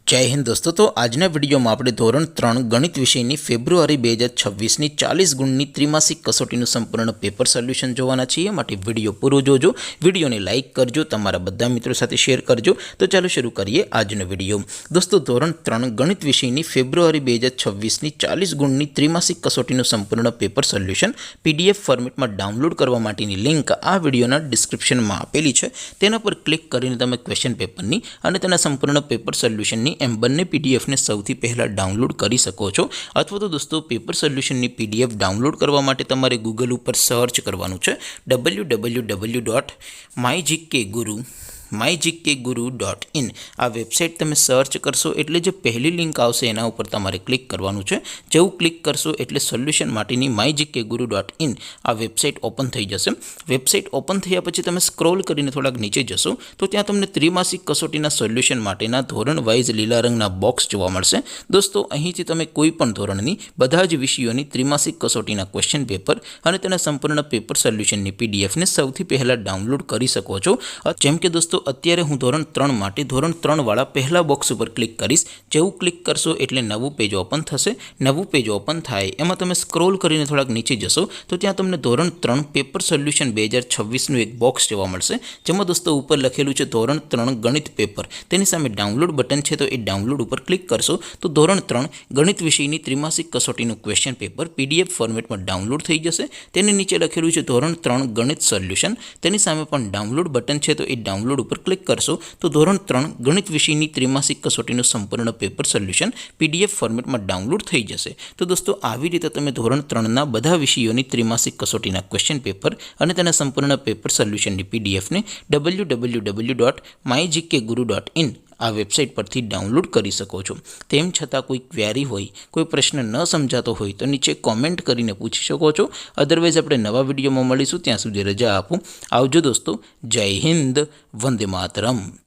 जय हिंद दोस्तों। तो आजना विडियो में આપણે ધોરણ 3 ગણિત વિષયની ફેબ્રુઆરી 2026 ની 40 ગુણની ત્રિમાસિક કસોટીનું સંપૂર્ણ પેપર સોલ્યુશન જોવાના છીએ। માટે વિડિયો પૂરો જોજો, વિડિયોને લાઈક કરજો, તમારા બધા મિત્રો સાથે શેર કરજો। તો ચાલો શરૂ કરીએ આજનો વિડિયો। દોસ્તો ધોરણ 3 ગણિત વિષયની ફેબ્રુઆરી 2026 ની 40 ગુણની ત્રિમાસિક કસોટીનું સંપૂર્ણ પેપર સોલ્યુશન પીડીએફ ફોર્મેટમાં ડાઉનલોડ કરવા માટેની લિંક આ વિડિયોના ડિસ્ક્રિપ્શનમાં આપેલી છે। તેના પર ક્લિક કરીને તમે ક્વેશ્ચન પેપરની અને તેના સંપૂર્ણ પેપર સોલ્યુશનની એમ બંને પીડીએફને સૌથી પહેલાં ડાઉનલોડ કરી શકો છો। અથવા તો દોસ્તો પેપર સોલ્યુશનની પીડીએફ ડાઉનલોડ કરવા માટે તમારે ગૂગલ ઉપર સર્ચ કરવાનું છે www.mygkguru.in। આ વેબસાઇટ તમે સર્ચ કરશો એટલે જે પહેલી લિંક આવશે એના ઉપર તમારે ક્લિક કરવાનું છે। જેવું ક્લિક કરશો એટલે સોલ્યુશન માટેની mygkguru.in આ વેબસાઇટ ઓપન થઈ જશે। વેબસાઇટ ઓપન થયા પછી તમે સ્ક્રોલ કરીને થોડાક નીચે જશો તો ત્યાં તમને ત્રિમાસિક કસોટીના સોલ્યુશન માટેના ધોરણ વાઇઝ લીલા રંગના બોક્સ જોવા મળશે। દોસ્તો અહીંથી તમે કોઈ પણ ધોરણની બધા જ વિષયોની ત્રિમાસિક કસોટીના ક્વેશ્ચન પેપર અને તેના સંપૂર્ણ પેપર સોલ્યુશનની પીડીએફને સૌથી પહેલાં ડાઉનલોડ કરી શકો છો। જેમ કે દોસ્તો અત્યારે હું ધોરણ 3 માટે ધોરણ 3 વાળા પહેલા બોક્સ ઉપર ક્લિક કરીશ। જેવું ક્લિક કરશો એટલે નવું પેજ ઓપન થશે। નવું પેજ ઓપન થાય એમાં તમે સ્ક્રોલ કરીને થોડાક નીચે જશો તો ત્યાં તમને ધોરણ 3 પેપર સોલ્યુશન 2026નું એક બોક્સ જોવા મળશે। જેમાં દોસ્તો ઉપર લખેલું છે ધોરણ 3 ગણિત પેપર, તેની સામે ડાઉનલોડ બટન છે તો એ ડાઉનલોડ ઉપર ક્લિક કરશો તો ધોરણ 3 ગણિત વિષયની ત્રિમાસિક કસોટીનું ક્વેશ્ચન પેપર પીડીએફ ફોર્મેટમાં ડાઉનલોડ થઈ જશે। તેની નીચે લખેલું છે ધોરણ 3 ગણિત સોલ્યુશન, તેની સામે પણ ડાઉનલોડ બટન છે તો એ ડાઉનલોડ ઉપર ક્લિક કરશો તો ધોરણ 3 ગણિત વિષયની ત્રિમાસિક કસોટીનું સંપૂર્ણ પેપર સોલ્યુશન પીડીએફ ફોર્મેટમાં ડાઉનલોડ થઈ જશે। તો દોસ્તો આવી રીતે તમે ધોરણ 3ના બધા વિષયોની ત્રિમાસિક કસોટીના ક્વેશ્ચન પેપર અને તેના સંપૂર્ણ પેપર સોલ્યુશનની પીડીએફને www.mygkguru.in આ વેબસાઇટ પરથી ડાઉનલોડ કરી શકો છો। તેમ છતાં કોઈ ક્વેરી હોય, કોઈ પ્રશ્ન ન સમજાતો હોય તો નીચે કોમેન્ટ કરીને પૂછી શકો છો। અધરવાઇઝ આપણે નવા વિડીયોમાં મળીશું, ત્યાં સુધી રજા આપો। આવજો દોસ્તો, જય હિન્દ, વંદે માતરમ।